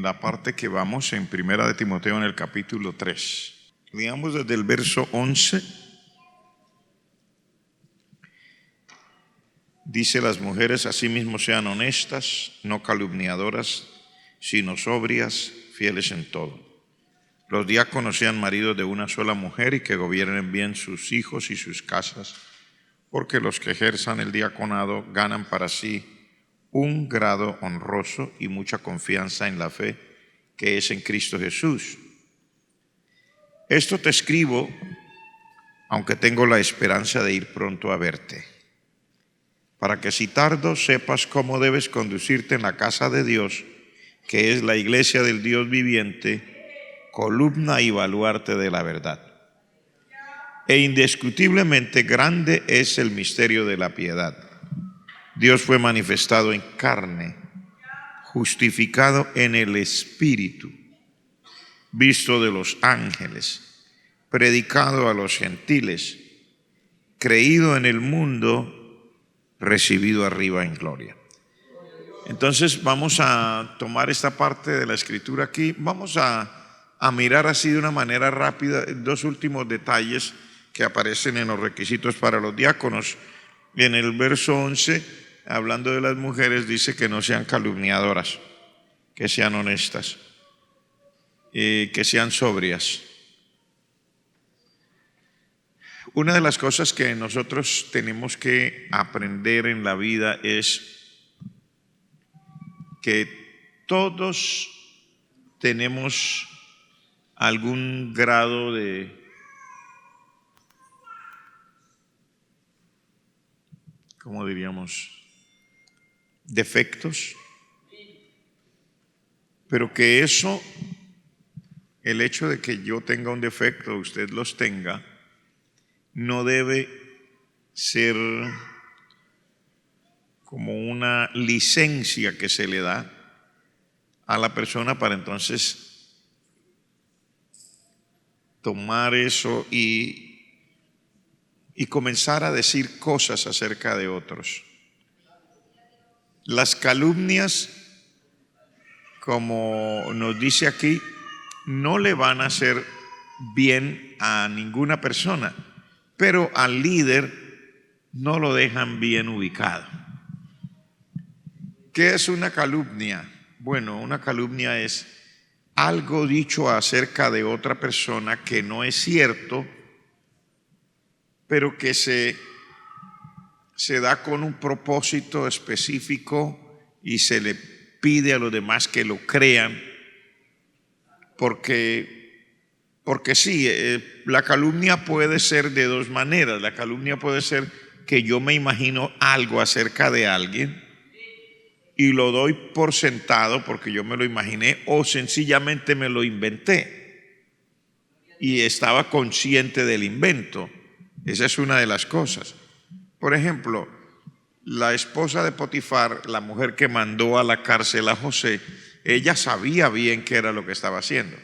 La parte que vamos en Primera de Timoteo en el capítulo 3. Leamos desde el verso 11. Dice: las mujeres asimismo sean honestas, no calumniadoras, sino sobrias, fieles en todo. Los diáconos sean maridos de una sola mujer y que gobiernen bien sus hijos y sus casas, porque los que ejerzan el diaconado ganan para sí un grado honroso y mucha confianza en la fe que es en Cristo Jesús. Esto te escribo, aunque tengo la esperanza de ir pronto a verte, para que si tardo sepas cómo debes conducirte en la casa de Dios, que es la iglesia del Dios viviente, columna y baluarte de la verdad. E indiscutiblemente grande es el misterio de la piedad. Dios fue manifestado en carne, justificado en el Espíritu, visto de los ángeles, predicado a los gentiles, creído en el mundo, recibido arriba en gloria. Entonces vamos a tomar esta parte de la escritura aquí. Vamos a mirar así de una manera rápida dos últimos detalles que aparecen en los requisitos para los diáconos. En el verso 11, hablando de las mujeres, dice que no sean calumniadoras, que sean honestas, que sean sobrias. Una de las cosas que nosotros tenemos que aprender en la vida es que todos tenemos algún grado de ¿cómo diríamos? Defectos, pero que eso, el hecho de que yo tenga un defecto, usted los tenga, no debe ser como una licencia que se le da a la persona para entonces tomar eso y comenzar a decir cosas acerca de otros. Las calumnias, como nos dice aquí, no le van a hacer bien a ninguna persona, pero al líder no lo dejan bien ubicado. ¿Qué es una calumnia? Bueno, una calumnia es algo dicho acerca de otra persona que no es cierto, pero que se da con un propósito específico y se le pide a los demás que lo crean, porque sí, la calumnia puede ser de dos maneras. La calumnia puede ser que yo me imagino algo acerca de alguien y lo doy por sentado porque yo me lo imaginé, o sencillamente me lo inventé y estaba consciente del invento. Esa es una de las cosas. Por ejemplo, la esposa de Potifar, la mujer que mandó a la cárcel a José, ella sabía bien qué era lo que estaba haciendo.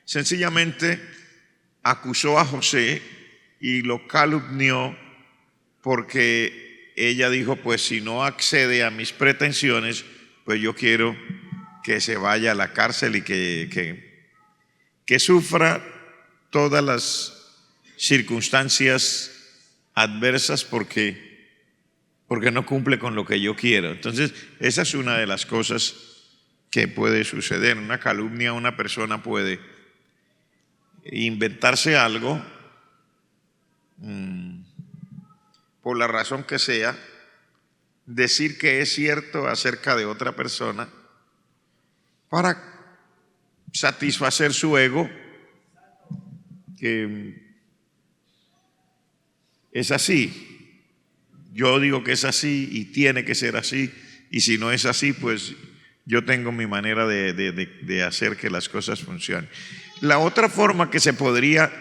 Sencillamente acusó a José y lo calumnió porque ella dijo: pues si no accede a mis pretensiones, pues yo quiero que se vaya a la cárcel y que sufra todas las circunstancias adversas porque no cumple con lo que yo quiero. Entonces, esa es una de las cosas que puede suceder. Una calumnia, una persona puede inventarse algo por la razón que sea, decir que es cierto acerca de otra persona para satisfacer su ego, que es así. Yo digo que es así y tiene que ser así, y si no es así, pues yo tengo mi manera de hacer que las cosas funcionen. La otra forma que se podría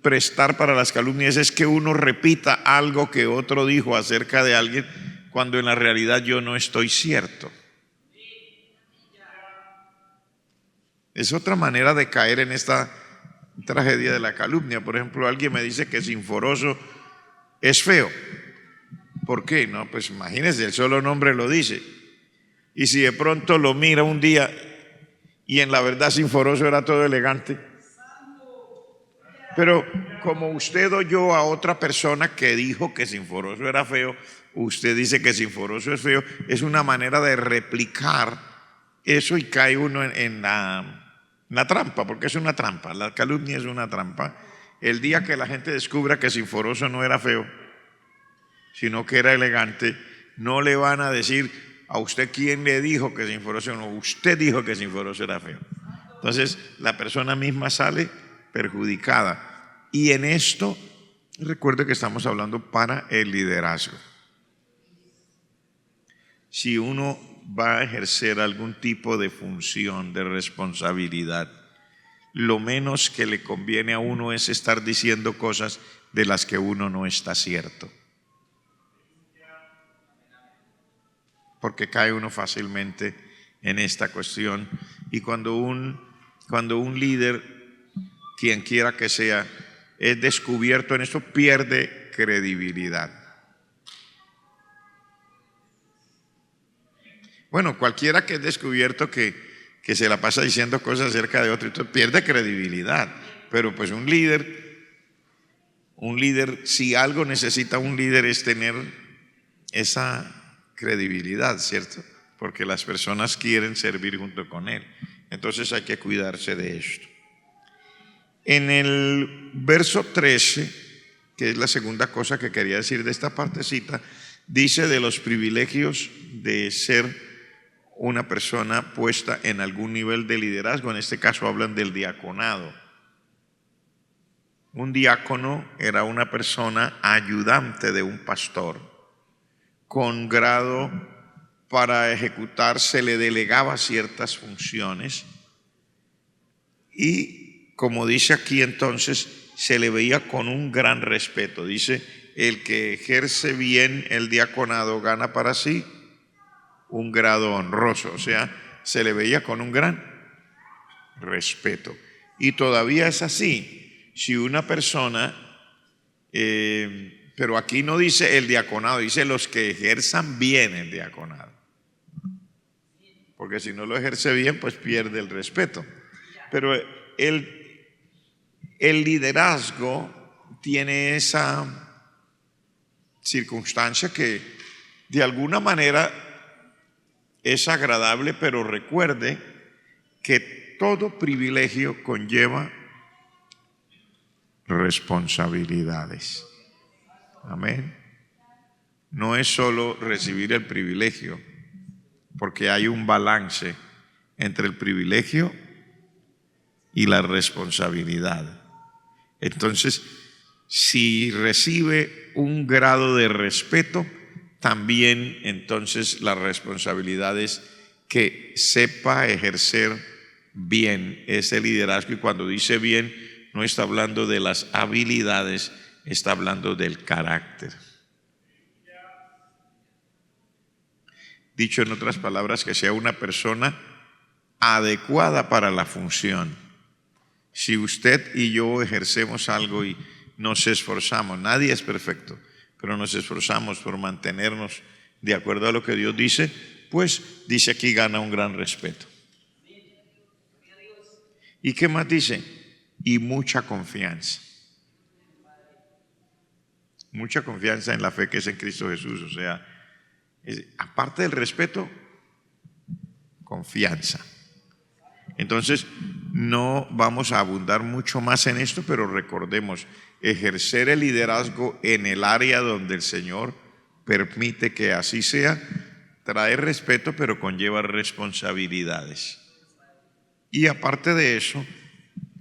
prestar para las calumnias es que uno repita algo que otro dijo acerca de alguien cuando en la realidad yo no estoy cierto. Es otra manera de caer en esta tragedia de la calumnia. Por ejemplo, alguien me dice que Sinforoso es feo. ¿Por qué? No, pues imagínense, el solo nombre lo dice. Y si de pronto lo mira un día y en la verdad Sinforoso era todo elegante, pero como usted oyó a otra persona que dijo que Sinforoso era feo, usted dice que Sinforoso es feo, es una manera de replicar eso y cae uno en la trampa, porque es una trampa, la calumnia es una trampa. El día que la gente descubra que Sinforoso no era feo, sino que era elegante, no le van a decir a usted quién le dijo que Sinforoso no, usted dijo que Sinforoso era feo. Entonces la persona misma sale perjudicada. Y en esto, recuerde que estamos hablando para el liderazgo. Si uno va a ejercer algún tipo de función, de responsabilidad, lo menos que le conviene a uno es estar diciendo cosas de las que uno no está cierto. Porque cae uno fácilmente en esta cuestión. Y cuando un líder, quien quiera que sea, es descubierto en esto, pierde credibilidad. Bueno, cualquiera que es descubierto que se la pasa diciendo cosas acerca de otro, entonces pierde credibilidad. Pero pues un líder, si algo necesita un líder es tener esa credibilidad, ¿cierto? Porque las personas quieren servir junto con él. Entonces hay que cuidarse de esto. En el verso 13, que es la segunda cosa que quería decir de esta partecita, dice de los privilegios de ser una persona puesta en algún nivel de liderazgo. En este caso hablan del diaconado. Un diácono era una persona ayudante de un pastor, con grado para ejecutar, se le delegaba ciertas funciones y, como dice aquí entonces, se le veía con un gran respeto. Dice, el que ejerce bien el diaconado gana para sí un grado honroso, o sea, se le veía con un gran respeto. Y todavía es así. Si una persona, pero aquí no dice el diaconado, dice los que ejerzan bien el diaconado. Porque si no lo ejerce bien, pues pierde el respeto. Pero el liderazgo tiene esa circunstancia que de alguna manera es agradable, pero recuerde que todo privilegio conlleva responsabilidades. Amén. No es solo recibir el privilegio, porque hay un balance entre el privilegio y la responsabilidad. Entonces, si recibe un grado de respeto, también entonces la responsabilidad es que sepa ejercer bien ese liderazgo. Y cuando dice bien, no está hablando de las habilidades, está hablando del carácter. Dicho en otras palabras, que sea una persona adecuada para la función. Si usted y yo ejercemos algo y nos esforzamos, nadie es perfecto, pero nos esforzamos por mantenernos de acuerdo a lo que Dios dice, pues dice aquí gana un gran respeto. ¿Y qué más dice? Y mucha confianza. Mucha confianza en la fe que es en Cristo Jesús. O sea, aparte del respeto, confianza. Entonces, no vamos a abundar mucho más en esto, pero recordemos, ejercer el liderazgo en el área donde el Señor permite que así sea, trae respeto, pero conlleva responsabilidades. Y aparte de eso,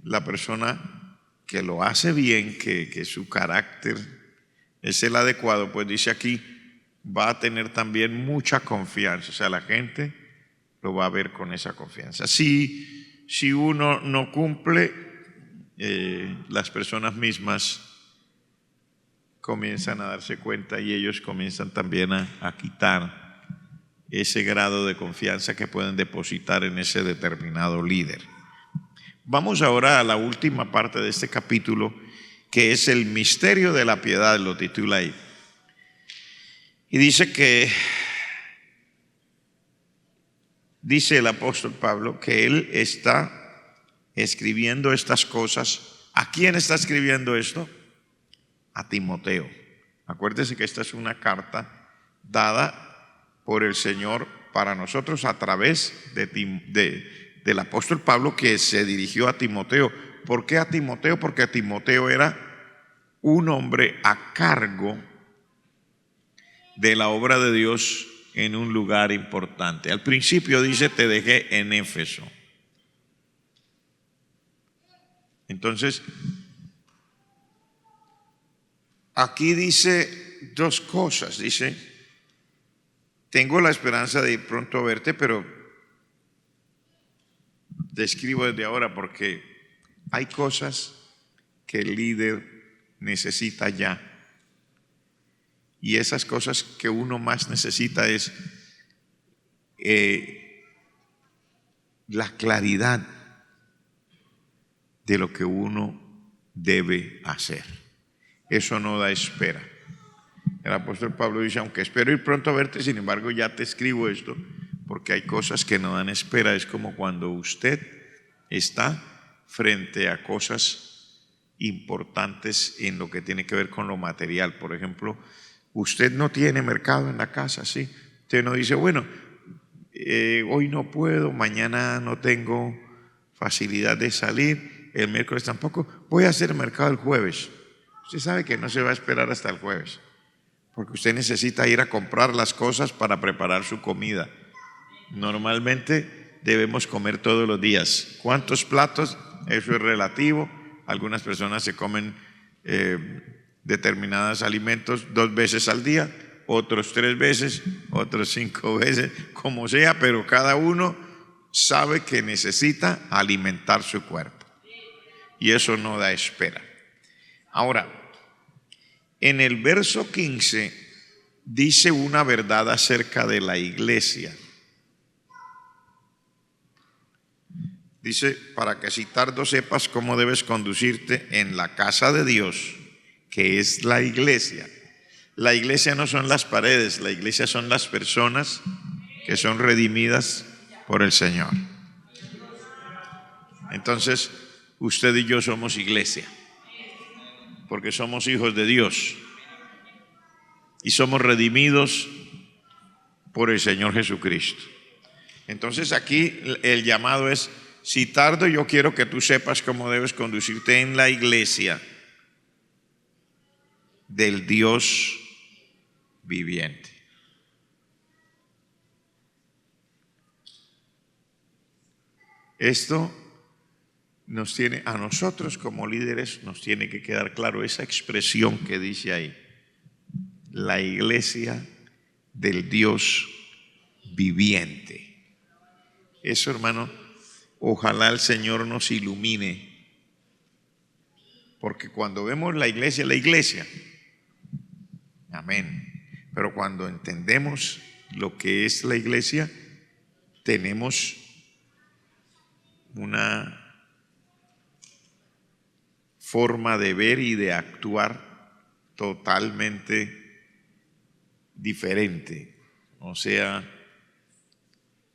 la persona que lo hace bien, que su carácter es el adecuado, pues dice aquí, va a tener también mucha confianza. O sea, la gente lo va a ver con esa confianza. Si uno no cumple, las personas mismas comienzan a darse cuenta y ellos comienzan también a quitar ese grado de confianza que pueden depositar en ese determinado líder. Vamos ahora a la última parte de este capítulo, que es el misterio de la piedad, lo titula ahí. Y dice que dice el apóstol Pablo que él está escribiendo estas cosas. ¿A quién está escribiendo esto? A Timoteo. Acuérdese que esta es una carta dada por el Señor para nosotros a través del apóstol Pablo, que se dirigió a Timoteo. ¿Por qué a Timoteo? Porque Timoteo era un hombre a cargo de la obra de Dios en un lugar importante. Al principio dice, te dejé en Éfeso. Entonces, aquí dice dos cosas. Dice, tengo la esperanza de ir pronto a verte, pero te escribo desde ahora porque hay cosas que el líder necesita ya. Y esas cosas que uno más necesita es la claridad de lo que uno debe hacer. Eso no da espera. El apóstol Pablo dice, aunque espero ir pronto a verte, sin embargo ya te escribo esto, porque hay cosas que no dan espera. Es como cuando usted está frente a cosas importantes en lo que tiene que ver con lo material. Por ejemplo, usted no tiene mercado en la casa, ¿sí? Usted no dice, bueno, hoy no puedo, mañana no tengo facilidad de salir, el miércoles tampoco, voy a hacer mercado el jueves. Usted sabe que no se va a esperar hasta el jueves, porque usted necesita ir a comprar las cosas para preparar su comida. Normalmente debemos comer todos los días. ¿Cuántos platos? Eso es relativo. Algunas personas se comen determinados alimentos 2 veces al día, otros 3 veces, otros 5 veces, como sea, pero cada uno sabe que necesita alimentar su cuerpo. Y eso no da espera. Ahora, en el verso 15 dice una verdad acerca de la iglesia. Dice, para que si tardo sepas cómo debes conducirte en la casa de Dios, que es la iglesia. La iglesia no son las paredes, la iglesia son las personas que son redimidas por el Señor. Entonces, usted y yo somos iglesia, porque somos hijos de Dios y somos redimidos por el Señor Jesucristo. Entonces aquí el llamado es, si tardo, yo quiero que tú sepas cómo debes conducirte en la iglesia del Dios viviente. Esto nos tiene, a nosotros como líderes, nos tiene que quedar claro esa expresión que dice ahí, la iglesia del Dios viviente. Eso, hermano, ojalá el Señor nos ilumine, porque cuando vemos la iglesia, amén, pero cuando entendemos lo que es la iglesia, tenemos una forma de ver y de actuar totalmente diferente. O sea,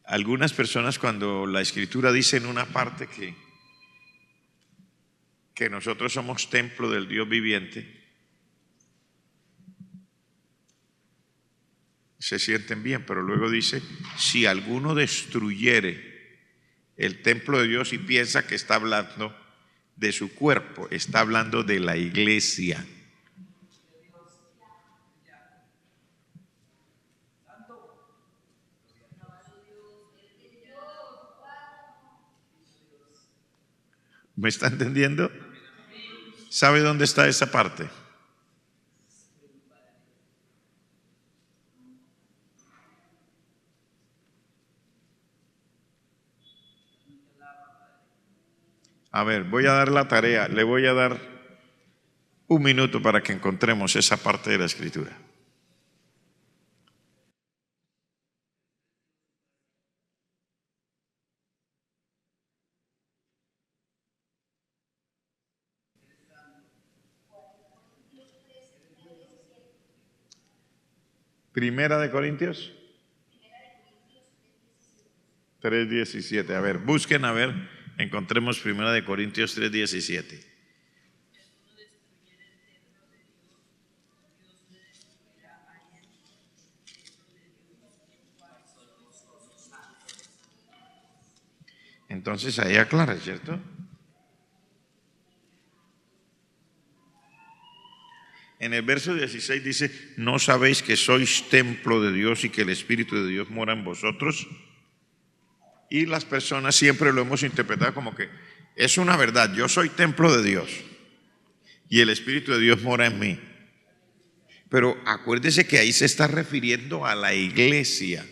algunas personas cuando la Escritura dice en una parte que nosotros somos templo del Dios viviente, se sienten bien, pero luego dice, si alguno destruyere el templo de Dios y piensa que está hablando de su cuerpo, está hablando de la iglesia. ¿Me está entendiendo? ¿Sabe dónde está esa parte? A ver, voy a dar la tarea, le voy a dar 1 minuto para que encontremos esa parte de la Escritura. Primera de Corintios. 3:17. A ver, busquen, a ver, encontremos 1 Corintios 3:17. Entonces ahí aclara, ¿cierto? En el verso 16 dice, ¿no sabéis que sois templo de Dios y que el Espíritu de Dios mora en vosotros? Y las personas siempre lo hemos interpretado como que es una verdad, yo soy templo de Dios y el Espíritu de Dios mora en mí. Pero acuérdese que ahí se está refiriendo a la iglesia.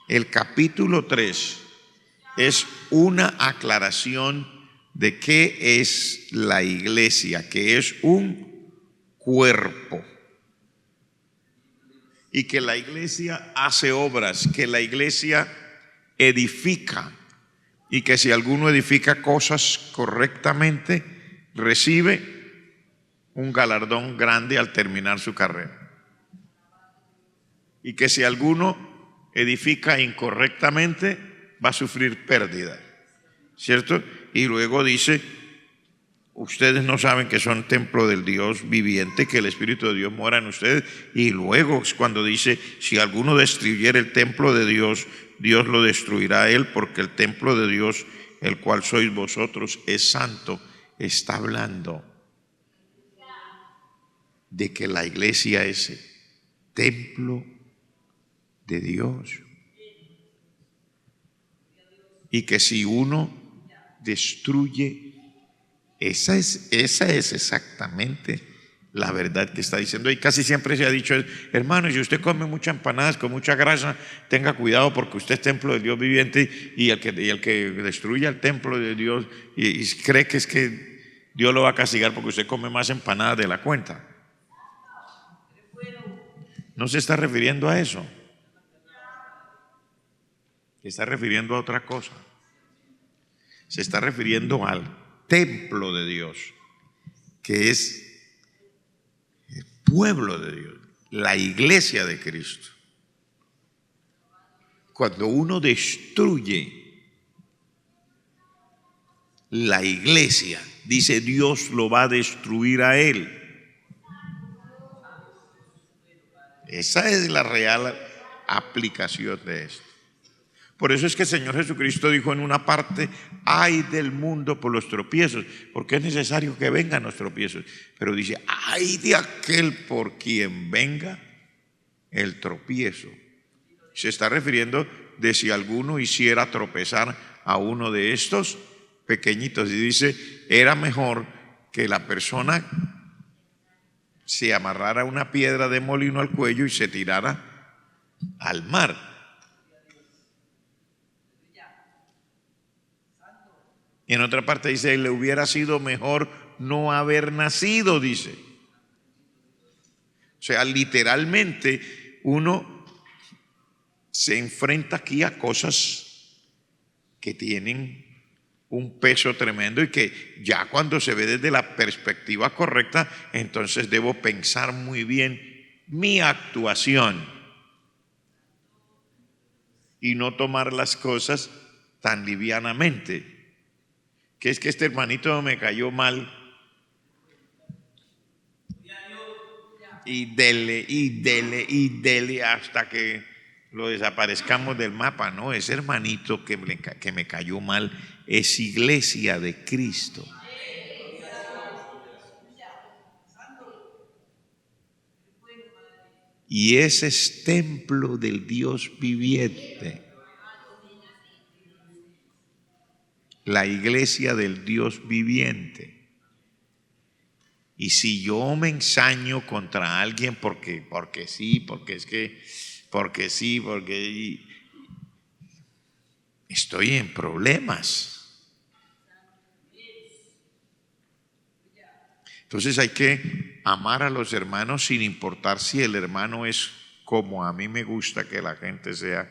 El capítulo 3 es una aclaración de qué es la iglesia, que es un cuerpo. Y que la iglesia hace obras, que la iglesia edifica. Y que si alguno edifica cosas correctamente, recibe un galardón grande al terminar su carrera. Y que si alguno edifica incorrectamente, va a sufrir pérdida, ¿cierto? Y luego dice, ustedes no saben que son templo del Dios viviente, que el Espíritu de Dios mora en ustedes. Y luego cuando dice, si alguno destruyera el templo de Dios, Dios lo destruirá a él, porque el templo de Dios, el cual sois vosotros, es santo. Está hablando de que la iglesia es templo de Dios. Y que si uno destruye, esa es exactamente la verdad que está diciendo. Y casi siempre se ha dicho, hermano, si usted come muchas empanadas con mucha grasa, tenga cuidado porque usted es templo del Dios viviente, y el que destruya el templo de Dios y cree que es que Dios lo va a castigar porque usted come más empanadas de la cuenta. No se está refiriendo a eso. Se está refiriendo a otra cosa. Se está refiriendo al templo de Dios, que es el pueblo de Dios, la iglesia de Cristo. Cuando uno destruye la iglesia, dice Dios lo va a destruir a él. Esa es la real aplicación de esto. Por eso es que el Señor Jesucristo dijo en una parte, ay del mundo por los tropiezos, porque es necesario que vengan los tropiezos. Pero dice, ay de aquel por quien venga el tropiezo. Se está refiriendo de si alguno hiciera tropezar a uno de estos pequeñitos. Y dice, era mejor que la persona se amarrara una piedra de molino al cuello y se tirara al mar. Y en otra parte dice, le hubiera sido mejor no haber nacido, dice. O sea, literalmente uno se enfrenta aquí a cosas que tienen un peso tremendo y que ya cuando se ve desde la perspectiva correcta, entonces debo pensar muy bien mi actuación y no tomar las cosas tan livianamente. Que es que este hermanito me cayó mal y dele hasta que lo desaparezcamos del mapa. No, ese hermanito que me cayó mal es iglesia de Cristo. Y ese es templo del Dios viviente. La iglesia del Dios viviente. Y si yo me ensaño contra alguien porque sí, porque es que, porque sí, porque estoy en problemas. Entonces hay que amar a los hermanos sin importar si el hermano es como a mí me gusta que la gente sea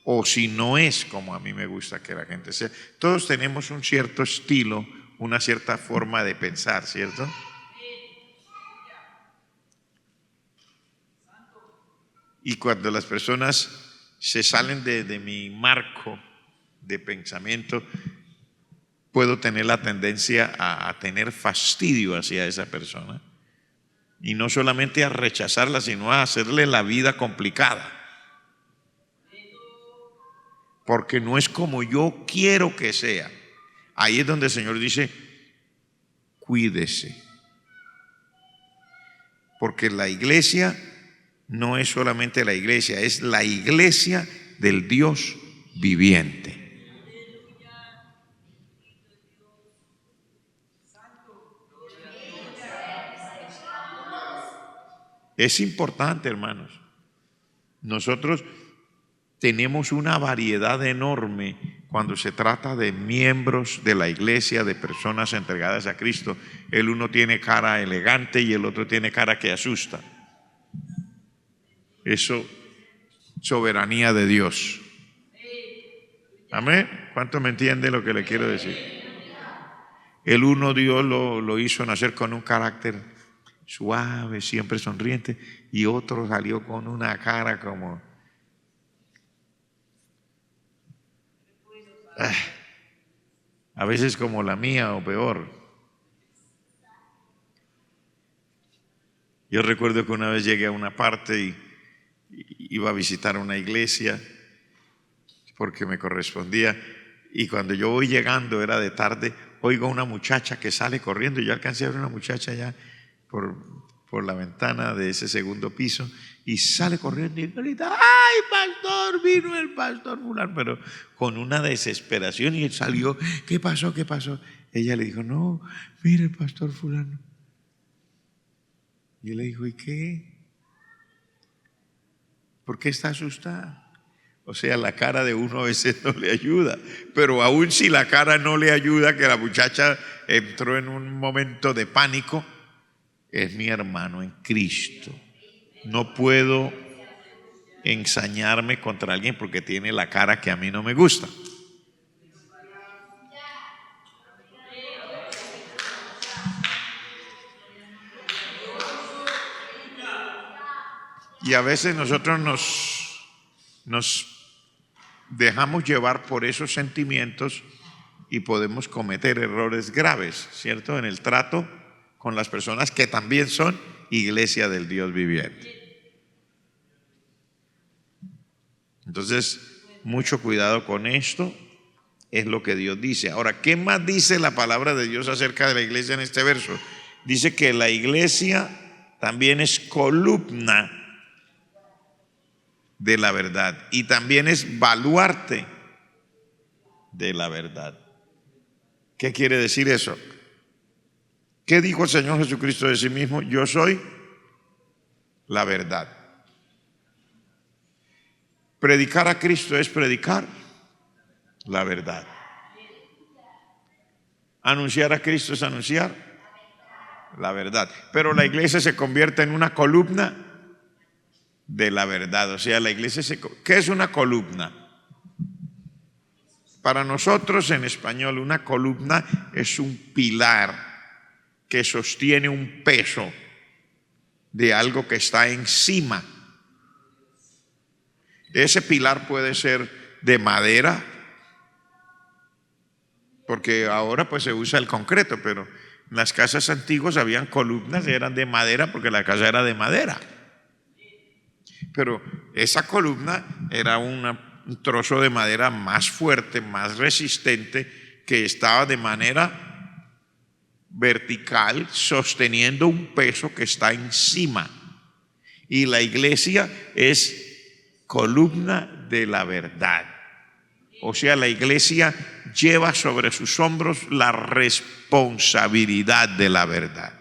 o si no es como a mí me gusta que la gente sea. Todos tenemos un cierto estilo, una cierta forma de pensar, ¿cierto? Y cuando las personas se salen de mi marco, de pensamiento, puedo tener la tendencia a tener fastidio hacia esa persona. Y no solamente a rechazarla, sino a hacerle la vida complicada. Porque no es como yo quiero que sea. Ahí es donde el Señor dice, cuídese. Porque la iglesia no es solamente la iglesia, es la iglesia del Dios viviente. Es importante, hermanos. Nosotros tenemos una variedad enorme cuando se trata de miembros de la iglesia, de personas entregadas a Cristo. El uno tiene cara elegante y el otro tiene cara que asusta. Eso, soberanía de Dios. Amén. ¿Cuánto me entiende lo que le quiero decir? El uno Dios lo hizo nacer con un carácter suave, siempre sonriente, y otro salió con una cara como... a veces como la mía o peor. Yo recuerdo que una vez llegué a una parte y iba a visitar una iglesia porque me correspondía, y cuando yo voy llegando, era de tarde, oigo a una muchacha que sale corriendo, y yo alcancé a ver una muchacha ya por la ventana de ese segundo piso, y sale corriendo y grita, ¡ay, pastor! Vino el pastor fulano, pero con una desesperación, y él salió, ¿qué pasó? ¿Qué pasó? Ella le dijo, no, mire el pastor fulano. Y él le dijo, ¿y qué? ¿Por qué está asustada? O sea, la cara de uno a veces no le ayuda, pero aún si la cara no le ayuda, que la muchacha entró en un momento de pánico, es mi hermano en Cristo. No puedo ensañarme contra alguien porque tiene la cara que a mí no me gusta. Y a veces nosotros nos dejamos llevar por esos sentimientos y podemos cometer errores graves, ¿cierto? En el trato con las personas que también son iglesia del Dios viviente. Entonces, mucho cuidado con esto, es lo que Dios dice. Ahora, ¿qué más dice la palabra de Dios acerca de la iglesia en este verso? Dice que la iglesia también es columna de la verdad y también es baluarte de la verdad. ¿Qué quiere decir eso? ¿Qué dijo el Señor Jesucristo de sí mismo? Yo soy la verdad. Predicar a Cristo es predicar la verdad. Anunciar a Cristo es anunciar la verdad. Pero la iglesia se convierte en una columna de la verdad. O sea, la iglesia ¿qué es una columna? Para nosotros en español, una columna es un pilar que sostiene un peso de algo que está encima. Ese pilar puede ser de madera, porque ahora pues se usa el concreto, pero en las casas antiguas habían columnas, eran de madera porque la casa era de madera. Pero esa columna era un trozo de madera más fuerte, más resistente, que estaba de manera vertical, sosteniendo un peso que está encima. Y la iglesia es columna de la verdad. O sea, la iglesia lleva sobre sus hombros la responsabilidad de la verdad.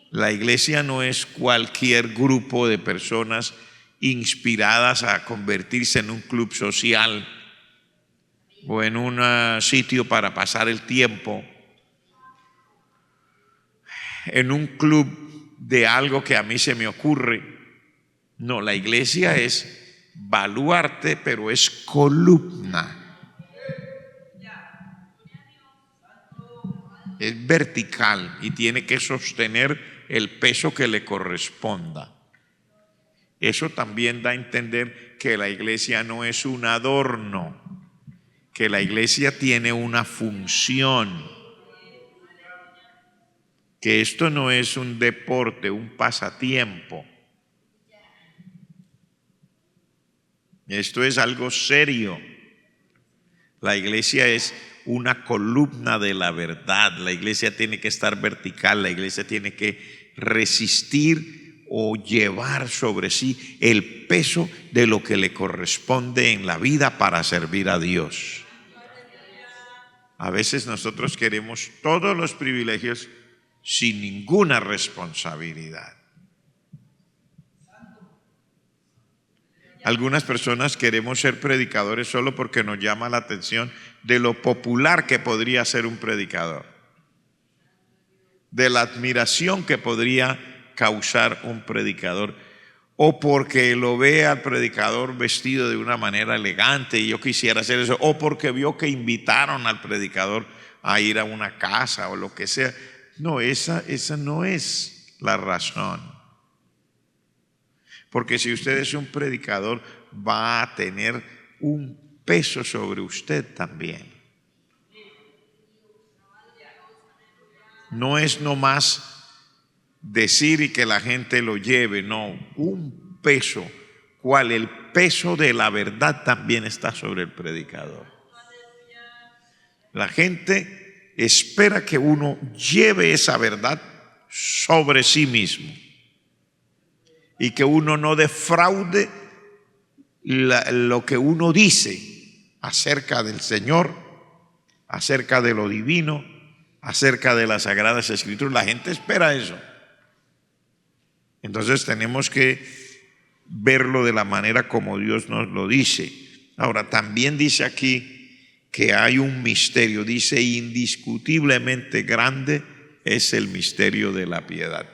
La iglesia no es cualquier grupo de personas inspiradas a convertirse en un club social o en un sitio para pasar el tiempo, en un club de algo que a mí se me ocurre. No, la iglesia es baluarte, pero es columna. Es vertical y tiene que sostener el peso que le corresponda. Eso también da a entender que la iglesia no es un adorno, que la iglesia tiene una función, que esto no es un deporte, un pasatiempo. Esto es algo serio. La iglesia es una columna de la verdad. La iglesia tiene que estar vertical. La iglesia tiene que resistir o llevar sobre sí el peso de lo que le corresponde en la vida para servir a Dios. A veces nosotros queremos todos los privilegios sin ninguna responsabilidad. Algunas personas queremos ser predicadores solo porque nos llama la atención de lo popular que podría ser un predicador, de la admiración que podría causar un predicador, o porque lo ve al predicador vestido de una manera elegante y yo quisiera hacer eso, o porque vio que invitaron al predicador a ir a una casa o lo que sea. No, esa no es la razón. Porque si usted es un predicador, va a tener un peso sobre usted también. No es nomás decir y que la gente lo lleve, no, un peso, cual el peso de la verdad también está sobre el predicador. La gente espera que uno lleve esa verdad sobre sí mismo y que uno no defraude lo que uno dice acerca del Señor, acerca de lo divino, acerca de las Sagradas Escrituras. La gente espera eso. Entonces tenemos que verlo de la manera como Dios nos lo dice. Ahora, también dice aquí que hay un misterio. Dice, indiscutiblemente grande es el misterio de la piedad.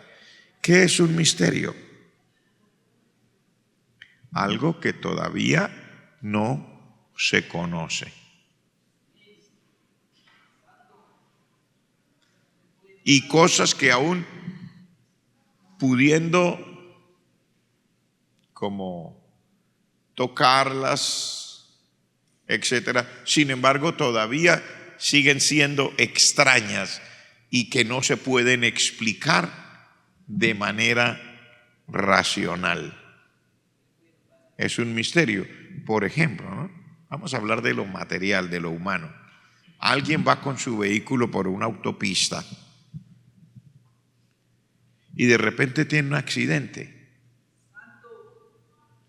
¿Qué es un misterio? Algo que todavía no se conoce. Y cosas que aún pudiendo como tocarlas, etcétera, sin embargo todavía siguen siendo extrañas y que no se pueden explicar de manera racional. Es un misterio. Por ejemplo, ¿no? Vamos a hablar de lo material, de lo humano. Alguien va con su vehículo por una autopista y de repente tiene un accidente.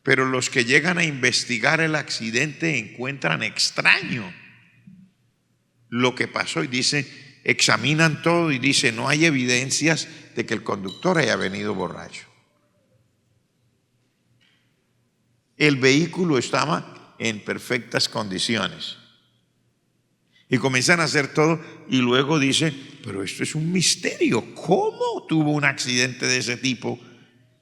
Pero los que llegan a investigar el accidente encuentran extraño lo que pasó y dice, examinan todo y dice, no hay evidencias de que el conductor haya venido borracho. El vehículo estaba en perfectas condiciones. Y comienzan a hacer todo y luego dice, pero esto es un misterio. ¿Cómo tuvo un accidente de ese tipo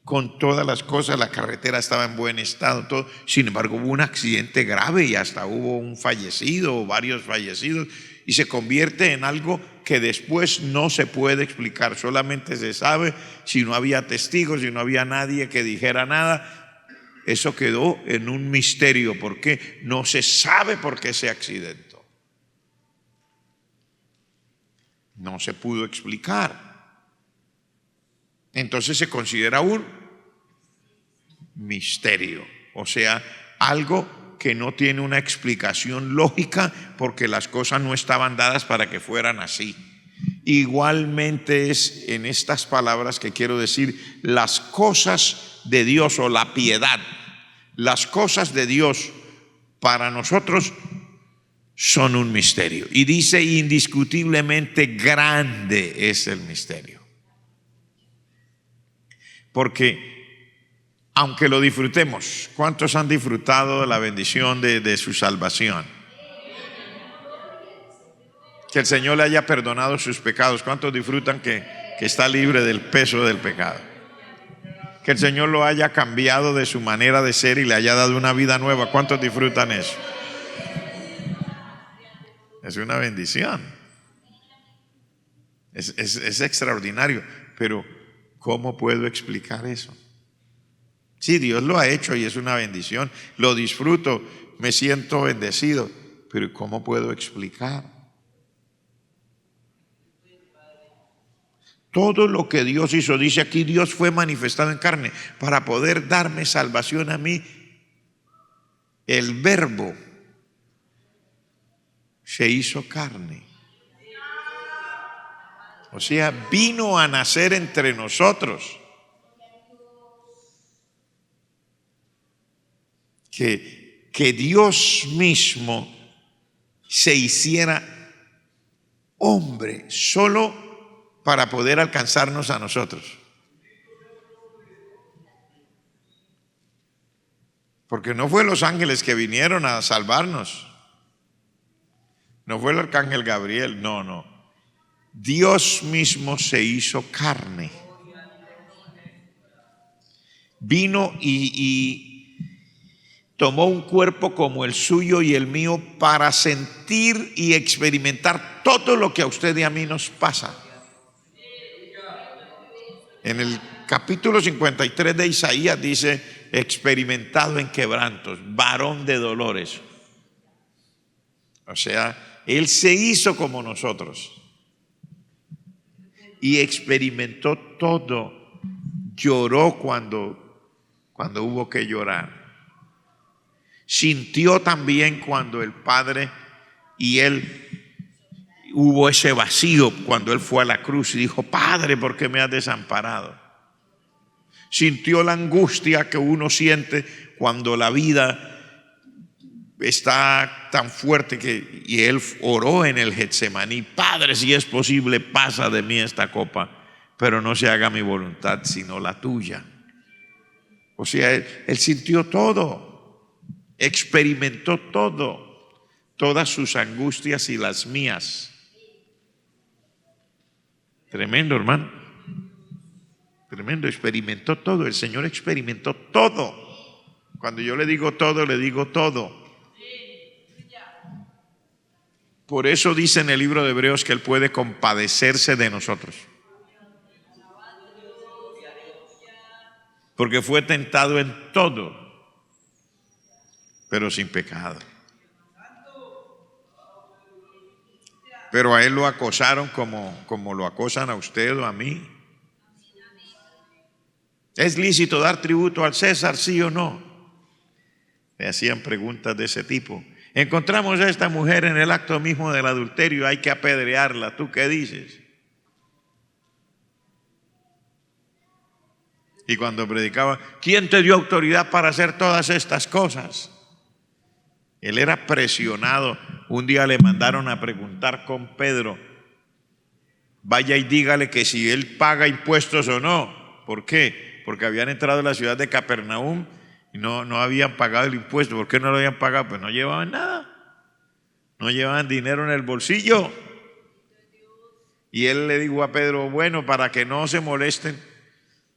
con todas las cosas? La carretera estaba en buen estado, todo. Sin embargo, hubo un accidente grave y hasta hubo un fallecido o varios fallecidos y se convierte en algo que después no se puede explicar. Solamente se sabe si no había testigos, si no había nadie que dijera nada. Eso quedó en un misterio. ¿Por qué? No se sabe por qué se accidentó. No se pudo explicar. Entonces se considera un misterio, o sea, algo que no tiene una explicación lógica porque las cosas no estaban dadas para que fueran así. Igualmente es en estas palabras que quiero decir, las cosas de Dios o la piedad, las cosas de Dios para nosotros son un misterio. Y dice, indiscutiblemente grande es el misterio. Porque aunque lo disfrutemos, ¿cuántos han disfrutado de la bendición de su salvación? Que el Señor le haya perdonado sus pecados. ¿Cuántos disfrutan que está libre del peso del pecado? Que el Señor lo haya cambiado de su manera de ser y le haya dado una vida nueva. ¿Cuántos disfrutan eso? Es una bendición. Es extraordinario. Pero ¿cómo puedo explicar eso? Sí, Dios lo ha hecho y es una bendición. Lo disfruto, me siento bendecido. pero ¿cómo puedo explicar? Todo lo que Dios hizo, dice aquí, Dios fue manifestado en carne para poder darme salvación a mí. El Verbo se hizo carne. O sea, vino a nacer entre nosotros. Que Dios mismo se hiciera hombre solo para poder alcanzarnos a nosotros. Porque no fue los ángeles que vinieron a salvarnos. No fue el arcángel Gabriel, no. Dios mismo se hizo carne. Vino y tomó un cuerpo como el suyo y el mío para sentir y experimentar todo lo que a usted y a mí nos pasa. En el capítulo 53 de Isaías dice, experimentado en quebrantos, varón de dolores. O sea, Él se hizo como nosotros y experimentó todo. Lloró cuando hubo que llorar. Sintió también cuando el Padre y Él hubo ese vacío cuando Él fue a la cruz y dijo, Padre, ¿por qué me has desamparado? Sintió la angustia que uno siente cuando la vida está tan fuerte y Él oró en el Getsemaní, Padre, si es posible, pasa de mí esta copa, pero no se haga mi voluntad, sino la tuya. O sea, él sintió todo, experimentó todo, todas sus angustias y las mías. Tremendo, hermano. Tremendo, experimentó todo. El Señor experimentó todo. Cuando yo le digo todo, le digo todo. Por eso dice en el libro de Hebreos que Él puede compadecerse de nosotros. Porque fue tentado en todo, pero sin pecado. Pero a Él lo acosaron como lo acosan a usted o a mí. ¿Es lícito dar tributo al César, sí o no? Le hacían preguntas de ese tipo. Encontramos a esta mujer en el acto mismo del adulterio, hay que apedrearla. ¿Tú qué dices? Y cuando predicaba, ¿quién te dio autoridad para hacer todas estas cosas? Él era presionado. Un día le mandaron a preguntar con Pedro, vaya y dígale que si él paga impuestos o no. ¿Por qué? Porque habían entrado a la ciudad de Capernaum y no habían pagado el impuesto. ¿Por qué no lo habían pagado? Pues no llevaban nada. No llevaban dinero en el bolsillo. Y él le dijo a Pedro, bueno, para que no se molesten,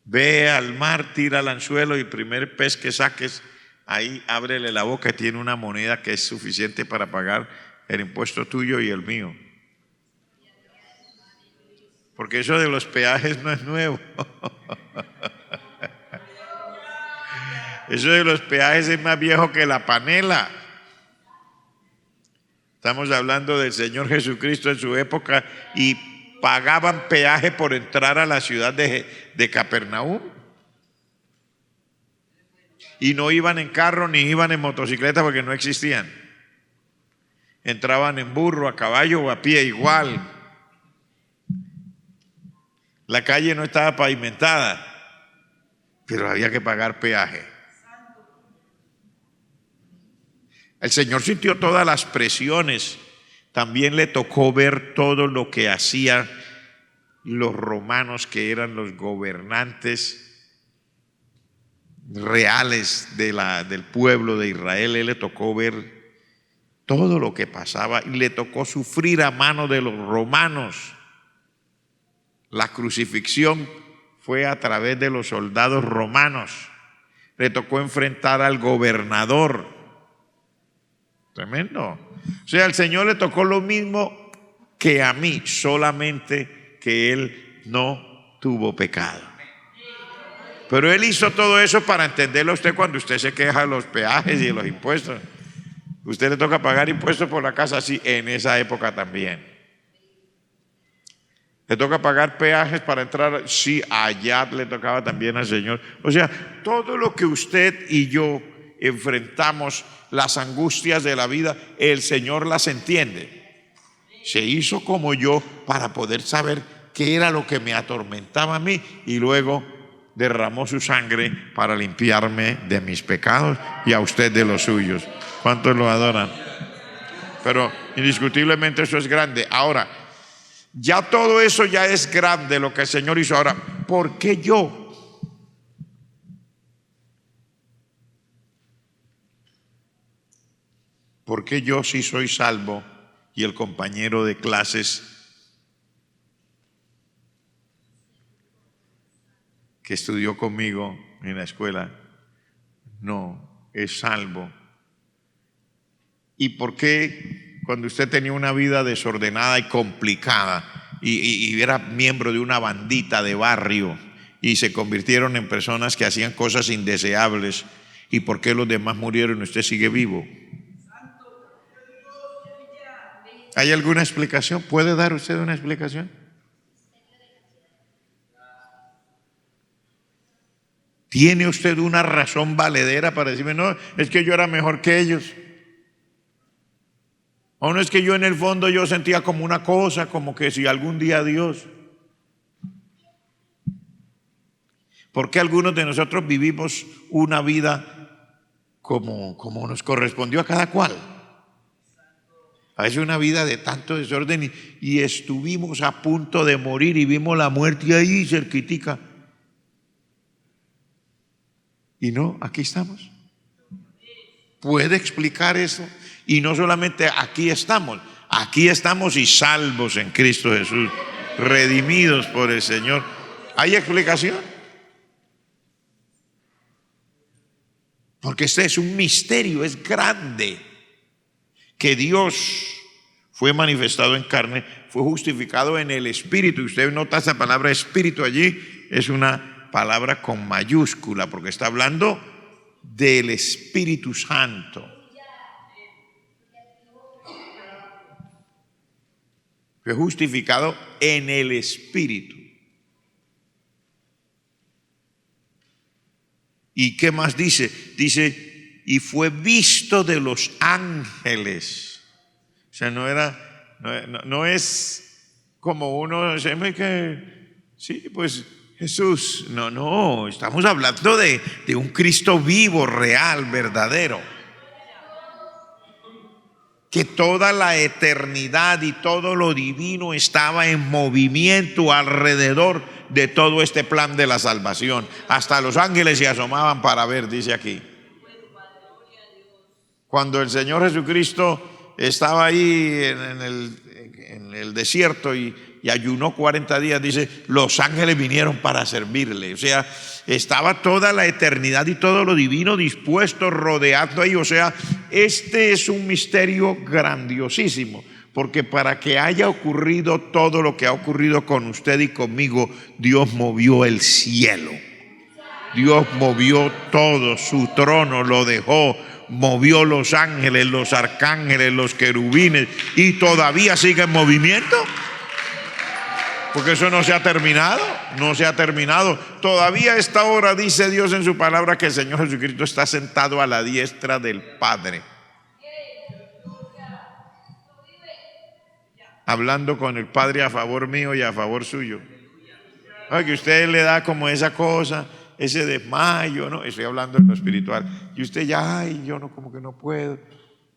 ve al mar, tira el anzuelo y el primer pez que saques, ahí ábrele la boca y tiene una moneda que es suficiente para pagar el impuesto tuyo y el mío. Porque eso de los peajes no es nuevo. Eso de los peajes es más viejo que la panela. Estamos hablando del Señor Jesucristo en su época y pagaban peaje por entrar a la ciudad de Capernaum. Y no iban en carro ni iban en motocicleta porque no existían. Entraban en burro, a caballo o a pie igual. La calle no estaba pavimentada, pero había que pagar peaje. El Señor sintió todas las presiones. También le tocó ver todo lo que hacían los romanos, que eran los gobernantes reales del pueblo de Israel. Él le tocó ver todo lo que pasaba y le tocó sufrir a mano de los romanos. La crucifixión fue a través de los soldados romanos. Le tocó enfrentar al gobernador. Tremendo. O sea, al Señor le tocó lo mismo que a mí, solamente que Él no tuvo pecado. Pero Él hizo todo eso para entenderlo a usted cuando usted se queja de los peajes y de los impuestos. Usted le toca pagar impuestos por la casa, sí, en esa época también. Le toca pagar peajes para entrar, sí, allá le tocaba también al Señor. O sea, todo lo que usted y yo enfrentamos, las angustias de la vida, el Señor las entiende. Se hizo como yo para poder saber qué era lo que me atormentaba a mí y luego derramó su sangre para limpiarme de mis pecados y a usted de los suyos. ¿Cuántos lo adoran? Pero indiscutiblemente eso es grande. Ahora, ya todo eso ya es grande lo que el Señor hizo. Ahora, ¿por qué yo? ¿Por qué yo sí soy salvo y el compañero de clases que estudió conmigo en la escuela no es salvo? ¿Y por qué cuando usted tenía una vida desordenada y complicada y era miembro de una bandita de barrio y se convirtieron en personas que hacían cosas indeseables, y por qué los demás murieron y usted sigue vivo? ¿Hay alguna explicación? ¿Puede dar usted una explicación? ¿Tiene usted una razón valedera para decirme, no, es que yo era mejor que ellos? ¿O no es que yo en el fondo yo sentía como una cosa, como que si algún día Dios? ¿Por qué algunos de nosotros vivimos una vida como nos correspondió a cada cual? A veces una vida de tanto desorden y estuvimos a punto de morir y vimos la muerte ahí cerquitica. Y no, aquí estamos. ¿Puede explicar eso? Y no solamente aquí estamos y salvos en Cristo Jesús, redimidos por el Señor. ¿Hay explicación? Porque este es un misterio, es grande. Que Dios fue manifestado en carne, fue justificado en el Espíritu. Y usted nota esa palabra Espíritu allí, es una palabra con mayúscula, porque está hablando del Espíritu Santo. Fue justificado en el Espíritu. ¿Y qué más dice? Dice, y fue visto de los ángeles. O sea, no es como uno se ve que, sí, pues Jesús. No, estamos hablando de un Cristo vivo, real, verdadero. Que toda la eternidad y todo lo divino estaba en movimiento alrededor de todo este plan de la salvación. Hasta los ángeles se asomaban para ver, dice aquí. Cuando el Señor Jesucristo estaba ahí en el desierto y ayunó 40 días, dice, los ángeles vinieron para servirle. O sea, estaba toda la eternidad y todo lo divino dispuesto, rodeando ahí. O sea, este es un misterio grandiosísimo, porque para que haya ocurrido todo lo que ha ocurrido con usted y conmigo, Dios movió el cielo. Dios movió todo, su trono lo dejó, movió los ángeles, los arcángeles, los querubines, y todavía sigue en movimiento. Porque eso no se ha terminado, no se ha terminado. Todavía a esta hora dice Dios en su palabra que el Señor Jesucristo está sentado a la diestra del Padre, hablando con el Padre a favor mío y a favor suyo. Ay, que usted le da como esa cosa, ese desmayo, ¿no? Estoy hablando en lo espiritual. Y usted ya, ay, yo no, como que no puedo.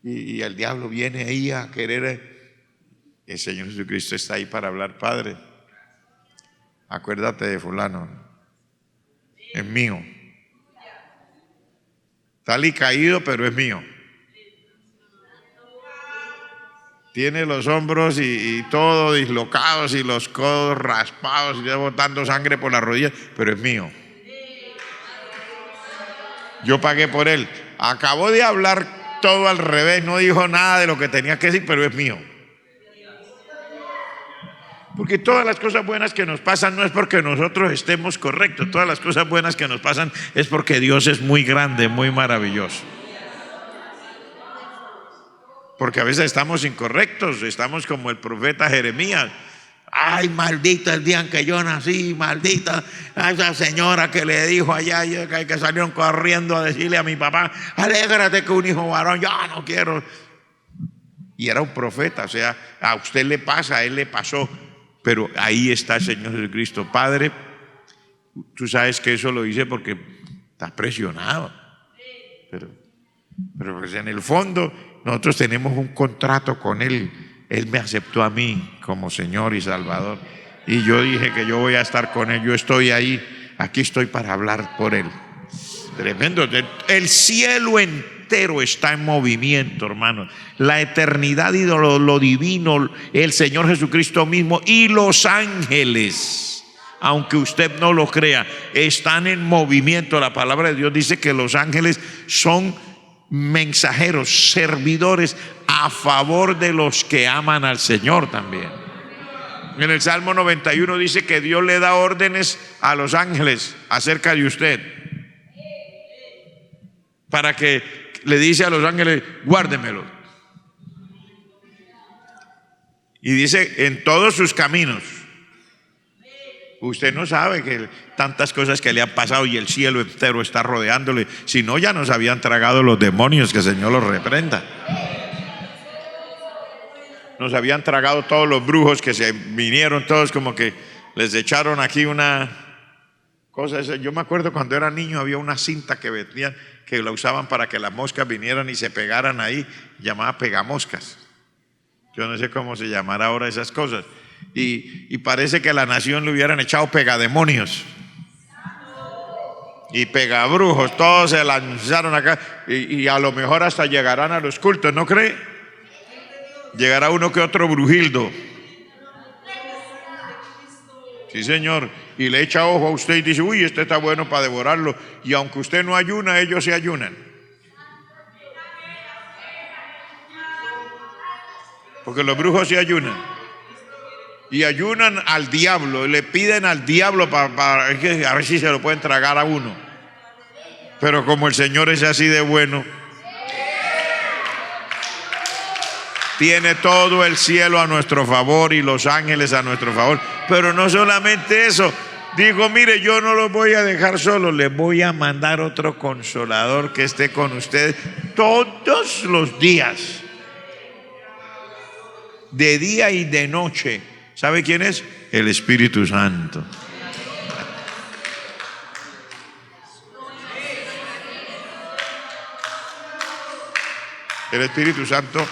Y el diablo viene ahí a querer. El Señor Jesucristo está ahí para hablar, Padre, acuérdate de fulano, es mío. Tal y caído, pero es mío. Tiene los hombros y todo dislocados y los codos raspados y ya botando sangre por las rodillas, pero es mío. Yo pagué por él. Acabó de hablar todo al revés, no dijo nada de lo que tenía que decir, pero es mío. Porque todas las cosas buenas que nos pasan no es porque nosotros estemos correctos. Todas las cosas buenas que nos pasan es porque Dios es muy grande, muy maravilloso. Porque a veces estamos incorrectos, estamos como el profeta Jeremías. Ay, maldito el día en que yo nací, maldita a esa señora que le dijo allá que salieron corriendo a decirle a mi papá: alégrate que un hijo varón, yo no quiero. Y era un profeta, o sea, a usted le pasa, a él le pasó, pero ahí está el Señor Jesucristo. Padre, tú sabes que eso lo hice porque estás presionado, pero pues en el fondo nosotros tenemos un contrato con Él. Él me aceptó a mí como Señor y Salvador, y yo dije que yo voy a estar con Él. Yo estoy ahí, aquí estoy para hablar por Él. Tremendo. El cielo entero está en movimiento, hermano. La eternidad y lo divino, el Señor Jesucristo mismo y los ángeles, aunque usted no lo crea, están en movimiento. La palabra de Dios dice que los ángeles son mensajeros, servidores a favor de los que aman al Señor también. En el Salmo 91 dice que Dios le da órdenes a los ángeles acerca de usted, para que le dice a los ángeles: guárdemelo. Y dice: en todos sus caminos. Usted no sabe que tantas cosas que le han pasado y el cielo entero está rodeándole. Si no, ya nos habían tragado los demonios, que el Señor los reprenda. Nos habían tragado todos los brujos que se vinieron, todos como que les echaron aquí una cosa. Yo me acuerdo cuando era niño había una cinta que vendían, que la usaban para que las moscas vinieran y se pegaran ahí, llamaba pegamoscas. Yo no sé cómo se llamará ahora esas cosas. Y parece que a la nación le hubieran echado pegademonios y pegabrujos, todos se lanzaron acá, y a lo mejor hasta llegarán a los cultos, ¿no cree? Llegará uno que otro brujildo. Sí, señor. Y le echa ojo a usted y dice: uy, este está bueno para devorarlo. Y aunque usted no ayuna, ellos se ayunan. Porque los brujos se ayunan. Y ayunan al diablo, y le piden al diablo para a ver si se lo pueden tragar a uno. Pero como el Señor es así de bueno, tiene todo el cielo a nuestro favor y los ángeles a nuestro favor. Pero no solamente eso, digo: mire, yo no los voy a dejar solos, les voy a mandar otro consolador que esté con ustedes todos los días, de día y de noche. ¿Sabe quién es? El Espíritu Santo. El Espíritu Santo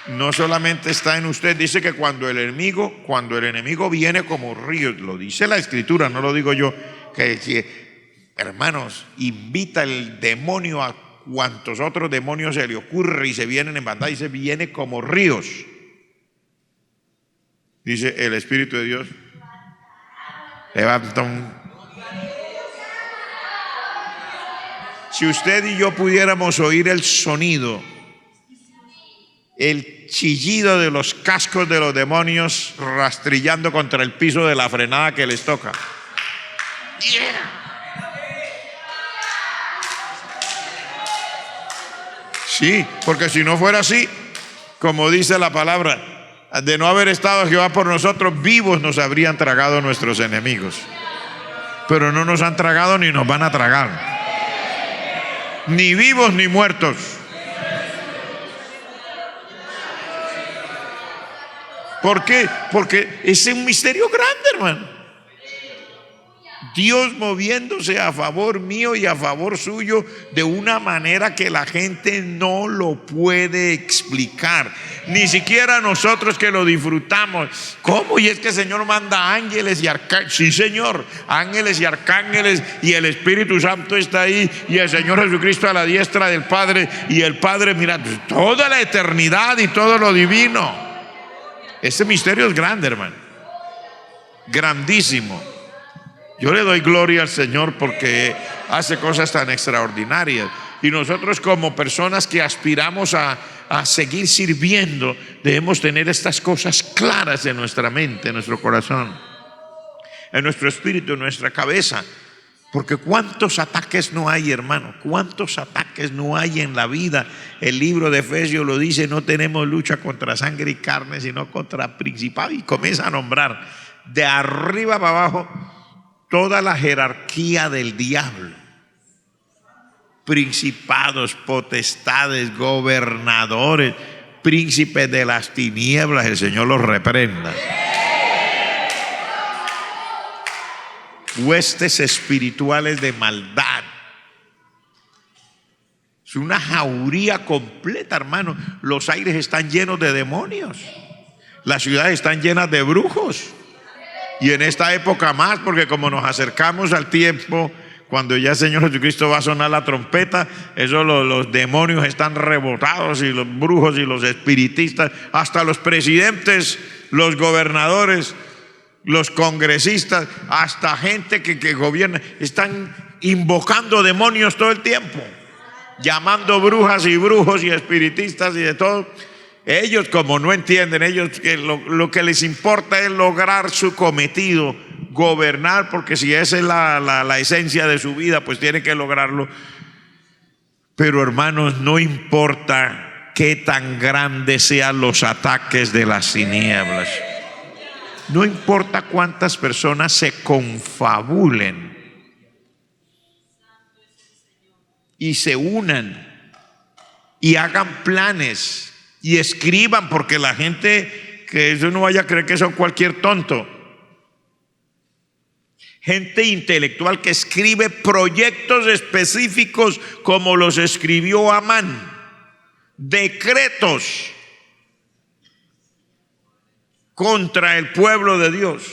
no solamente está en usted. Dice que cuando el enemigo viene como río, lo dice la Escritura, no lo digo yo, que hermanos, invita el demonio a cuantos otros demonios se le ocurre y se vienen en bandada, y se viene como ríos. Dice el Espíritu de Dios: levanta un... Si usted y yo pudiéramos oír el sonido, el chillido de los cascos de los demonios rastrillando contra el piso de la frenada que les toca. Sí, porque si no fuera así, como dice la palabra, de no haber estado Jehová por nosotros, vivos nos habrían tragado nuestros enemigos. Pero no nos han tragado ni nos van a tragar, ni vivos ni muertos. ¿Por qué? Porque es un misterio grande, hermano. Dios moviéndose a favor mío y a favor suyo de una manera que la gente no lo puede explicar, ni siquiera nosotros que lo disfrutamos. ¿Cómo? Y es que el Señor manda ángeles y arcángeles. Sí, Señor, ángeles y arcángeles, y el Espíritu Santo está ahí, y el Señor Jesucristo a la diestra del Padre, y el Padre, mira, toda la eternidad y todo lo divino. Ese misterio es grande, hermano, grandísimo. Yo le doy gloria al Señor porque hace cosas tan extraordinarias. Y nosotros, como personas que aspiramos a seguir sirviendo, debemos tener estas cosas claras en nuestra mente, en nuestro corazón, en nuestro espíritu, en nuestra cabeza. Porque cuántos ataques no hay, hermano, cuántos ataques no hay en la vida. El libro de Efesios lo dice: no tenemos lucha contra sangre y carne, sino contra principados. Y comienza a nombrar de arriba para abajo toda la jerarquía del diablo: principados, potestades, gobernadores, príncipes de las tinieblas. El Señor los reprenda. Huestes espirituales de maldad. Es una jauría completa, hermano. Los aires están llenos de demonios. Las ciudades están llenas de brujos. Y en esta época más, porque como nos acercamos al tiempo cuando ya el Señor Jesucristo va a sonar la trompeta, los demonios están rebotados, y los brujos y los espiritistas, hasta los presidentes, los gobernadores, los congresistas, hasta gente que gobierna, están invocando demonios todo el tiempo, llamando brujas y brujos y espiritistas y de todo. Ellos, como no entienden, ellos lo que les importa es lograr su cometido, gobernar, porque si esa es la esencia de su vida, pues tienen que lograrlo. Pero hermanos, no importa qué tan grandes sean los ataques de las tinieblas, no importa cuántas personas se confabulen y se unan y hagan planes y escriban, porque la gente, que eso no vaya a creer que son cualquier tonto, gente intelectual que escribe proyectos específicos como los escribió Amán, decretos contra el pueblo de Dios.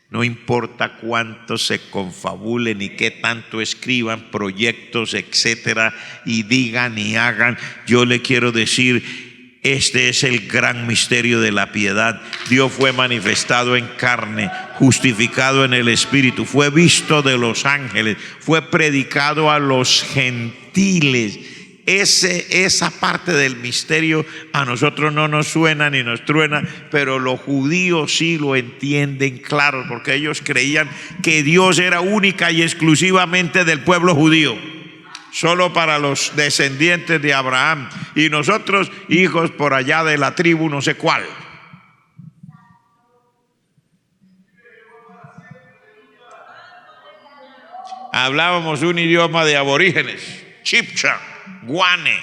No importa cuánto se confabulen y qué tanto escriban proyectos, etcétera, y digan y hagan, yo le quiero decir: este es el gran misterio de la piedad. Dios fue manifestado en carne, justificado en el Espíritu, fue visto de los ángeles, fue predicado a los gentiles. Esa parte del misterio a nosotros no nos suena ni nos truena, pero los judíos sí lo entienden claro, porque ellos creían que Dios era única y exclusivamente del pueblo judío, solo para los descendientes de Abraham, y nosotros hijos por allá de la tribu no sé cuál. Hablábamos un idioma de aborígenes, chipcha, guane,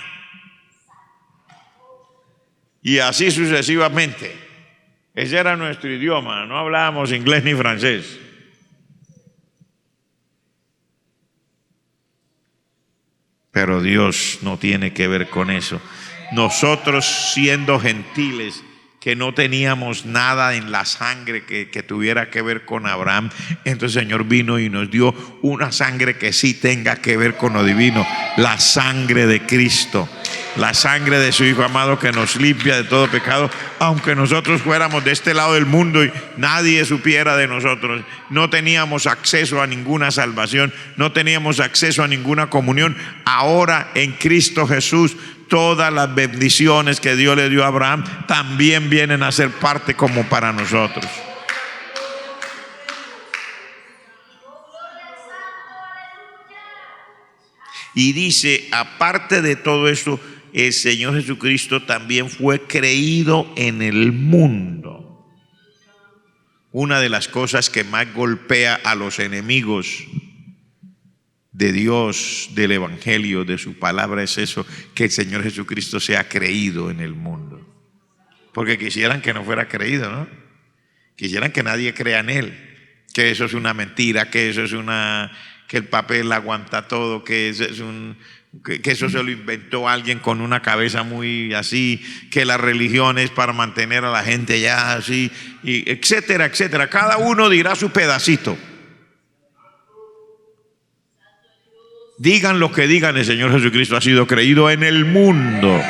y así sucesivamente. Ese era nuestro idioma, no hablábamos inglés ni francés. Pero Dios no tiene que ver con eso. Nosotros, siendo gentiles, que no teníamos nada en la sangre que tuviera que ver con Abraham, entonces el Señor vino y nos dio una sangre que sí tenga que ver con lo divino, la sangre de Cristo, la sangre de su Hijo amado, que nos limpia de todo pecado. Aunque nosotros fuéramos de este lado del mundo y nadie supiera de nosotros, no teníamos acceso a ninguna salvación, no teníamos acceso a ninguna comunión. Ahora en Cristo Jesús, todas las bendiciones que Dios le dio a Abraham también vienen a ser parte como para nosotros. Y dice, aparte de todo esto, el Señor Jesucristo también fue creído en el mundo. Una de las cosas que más golpea a los enemigos de Dios, del Evangelio, de su palabra, es eso, que el Señor Jesucristo sea creído en el mundo. Porque quisieran que no fuera creído, ¿no? Quisieran que nadie crea en Él, que eso es una mentira, que eso es que el papel aguanta todo, que eso es que eso se lo inventó alguien con una cabeza muy así, que la religión es para mantener a la gente ya así, y etcétera, etcétera. Cada uno dirá su pedacito. Digan lo que digan, el Señor Jesucristo ha sido creído en el mundo.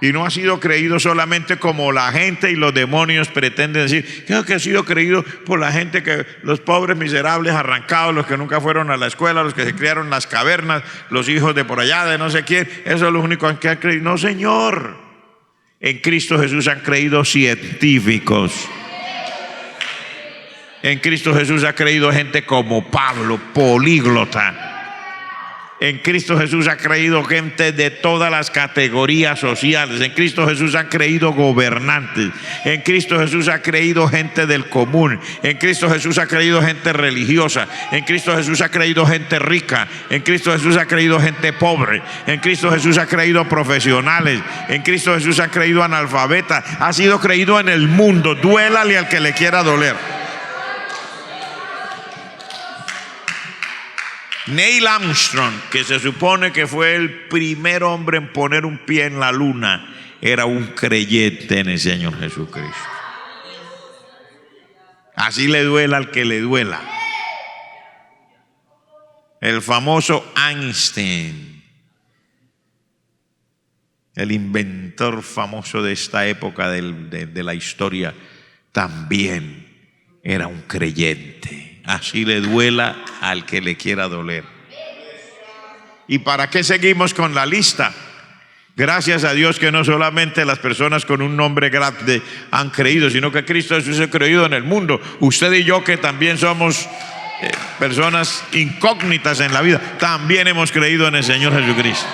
Y no ha sido creído solamente como la gente y los demonios pretenden decir. Creo que ha sido creído por la gente, que los pobres miserables arrancados, los que nunca fueron a la escuela, los que se criaron en las cavernas, los hijos de por allá, de no sé quién. Eso es lo único que ha creído. No, Señor. En Cristo Jesús han creído científicos. En Cristo Jesús ha creído gente como Pablo, políglota. En Cristo Jesús ha creído gente de todas las categorías sociales. En Cristo Jesús han creído gobernantes. En Cristo Jesús ha creído gente del común. En Cristo Jesús ha creído gente religiosa. En Cristo Jesús ha creído gente rica. En Cristo Jesús ha creído gente pobre. En Cristo Jesús ha creído profesionales. En Cristo Jesús ha creído analfabetas. Ha sido creído en el mundo. Duélale al que le quiera doler. Neil Armstrong, que se supone que fue el primer hombre en poner un pie en la luna, era un creyente en el Señor Jesucristo. Así le duela al que le duela. El famoso Einstein, el inventor famoso de esta época de la historia, también era un creyente. Así le duela al que le quiera doler. ¿Y para qué seguimos con la lista? Gracias a Dios que no solamente las personas con un nombre grande han creído, sino que Cristo Jesús ha creído en el mundo. Usted y yo, que también somos personas incógnitas en la vida, también hemos creído en el Señor Jesucristo.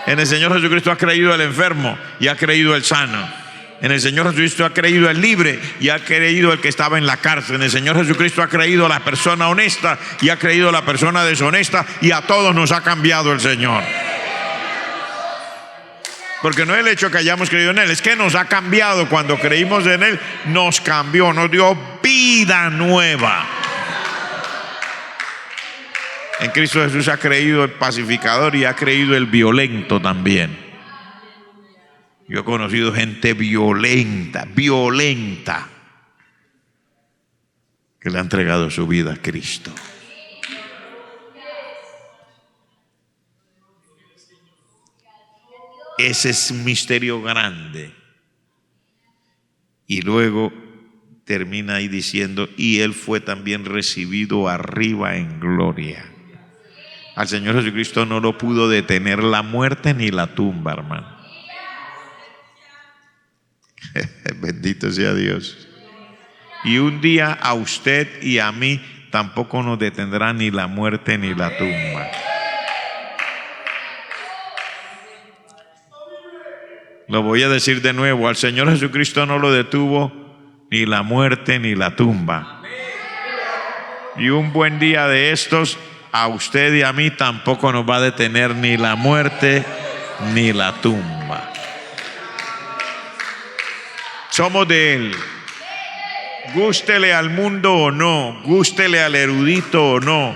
En el Señor Jesucristo ha creído el enfermo y ha creído el sano. En el Señor Jesucristo ha creído el libre y ha creído el que estaba en la cárcel. En el Señor Jesucristo ha creído la persona honesta y ha creído la persona deshonesta, y a todos nos ha cambiado el Señor. Porque no es el hecho que hayamos creído en Él, es que nos ha cambiado. Cuando creímos en Él, nos cambió, nos dio vida nueva. En Cristo Jesús ha creído el pacificador y ha creído el violento también. Yo he conocido gente violenta, que le ha entregado su vida a Cristo. Ese es un misterio grande. Y luego termina ahí diciendo: y Él fue también recibido arriba en gloria. Al Señor Jesucristo no lo pudo detener la muerte ni la tumba, hermano. Bendito sea Dios. Y un día a usted y a mí tampoco nos detendrá ni la muerte ni la tumba. Lo voy a decir de nuevo: al Señor Jesucristo no lo detuvo ni la muerte ni la tumba. Y un buen día de estos, a usted y a mí tampoco nos va a detener ni la muerte ni la tumba. Somos de Él. Gústele al mundo o no, gústele al erudito o no,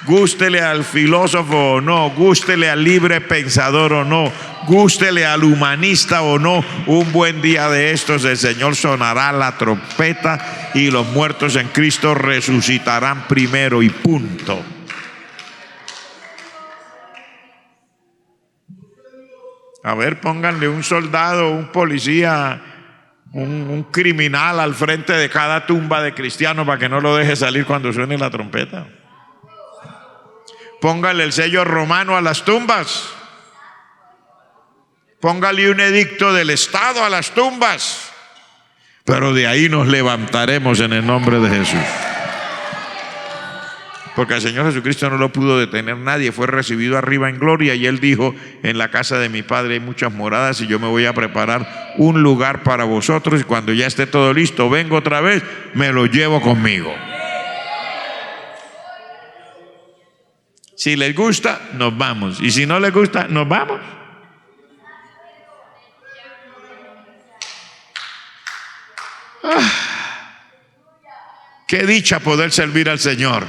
gústele al filósofo o no, gústele al libre pensador o no, gústele al humanista o no, un buen día de estos el Señor sonará la trompeta y los muertos en Cristo resucitarán primero, y punto. A ver, pónganle un soldado, un policía, un criminal al frente de cada tumba de cristiano para que no lo deje salir cuando suene la trompeta. Póngale el sello romano a las tumbas. Póngale un edicto del Estado a las tumbas. Pero de ahí nos levantaremos en el nombre de Jesús. Porque al Señor Jesucristo no lo pudo detener nadie. Fue recibido arriba en gloria, y Él dijo: en la casa de mi Padre hay muchas moradas, y yo me voy a preparar un lugar para vosotros, y cuando ya esté todo listo, vengo otra vez, me lo llevo conmigo. Si les gusta, nos vamos, y si no les gusta, nos vamos. Qué dicha poder servir al Señor.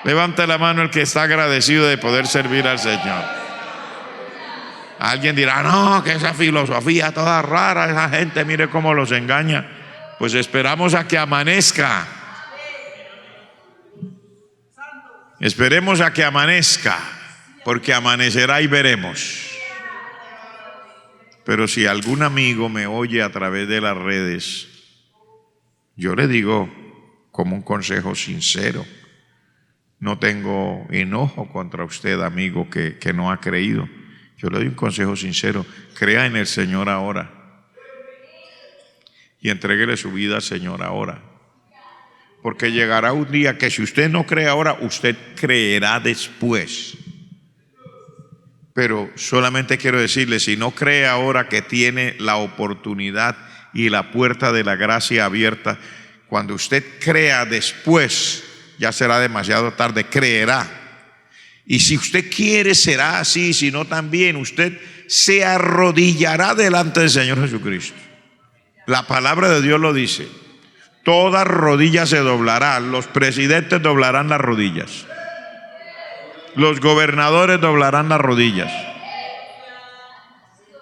Levante la mano el que está agradecido de poder servir al Señor. Alguien dirá: no, que esa filosofía toda rara, esa gente, mire cómo los engaña. Pues esperamos a que amanezca. Esperemos a que amanezca, porque amanecerá y veremos. Pero si algún amigo me oye a través de las redes, yo le digo como un consejo sincero: no tengo enojo contra usted, amigo, que no ha creído. Yo le doy un consejo sincero: crea en el Señor ahora y entréguele su vida al Señor ahora, porque llegará un día que si usted no cree ahora, usted creerá después. Pero solamente quiero decirle, si no cree ahora que tiene la oportunidad y la puerta de la gracia abierta, cuando usted crea después, ya será demasiado tarde. Creerá. Y si usted quiere, será así. Si no, también usted se arrodillará delante del Señor Jesucristo. La palabra de Dios lo dice: toda rodilla se doblará. Los presidentes doblarán las rodillas, los gobernadores doblarán las rodillas,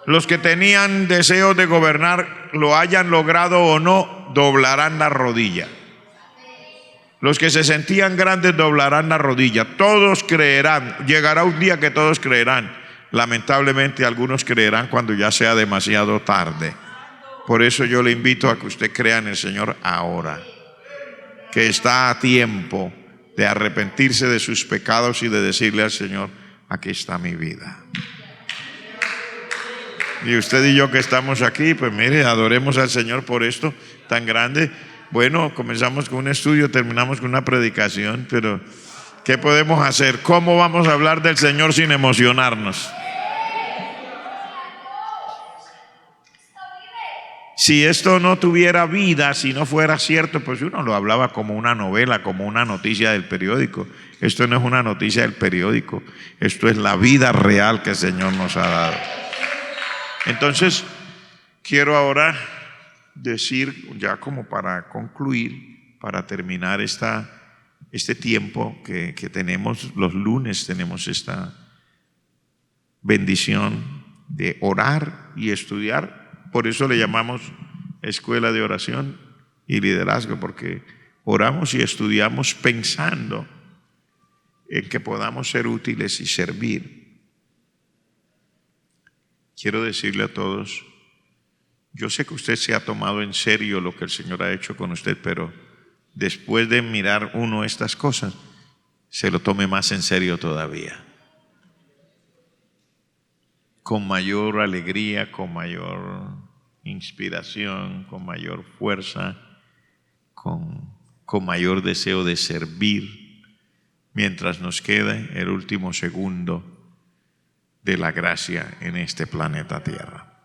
los que tenían deseos de gobernar, lo hayan logrado o no, doblarán la rodilla. Los que se sentían grandes doblarán la rodilla. Todos creerán. Llegará un día que todos creerán. Lamentablemente algunos creerán cuando ya sea demasiado tarde. Por eso yo le invito a que usted crea en el Señor ahora, que está a tiempo de arrepentirse de sus pecados y de decirle al Señor: aquí está mi vida. Y usted y yo que estamos aquí, pues mire, adoremos al Señor por esto tan grande. Bueno, comenzamos con un estudio, terminamos con una predicación, pero ¿qué podemos hacer? ¿Cómo vamos a hablar del Señor sin emocionarnos? Si esto no tuviera vida, si no fuera cierto, pues uno lo hablaba como una novela, como una noticia del periódico. Esto no es una noticia del periódico, esto es la vida real que el Señor nos ha dado. Entonces, quiero ahora decir, ya como para concluir, para terminar este tiempo que tenemos los lunes, tenemos esta bendición de orar y estudiar. Por eso le llamamos escuela de oración y liderazgo, porque oramos y estudiamos pensando en que podamos ser útiles y servir. Quiero decirle a todos, yo sé que usted se ha tomado en serio lo que el Señor ha hecho con usted, pero después de mirar uno estas cosas, se lo tome más en serio todavía. Con mayor alegría, con mayor inspiración, con mayor fuerza, con mayor deseo de servir, mientras nos quede el último segundo de la gracia en este planeta Tierra.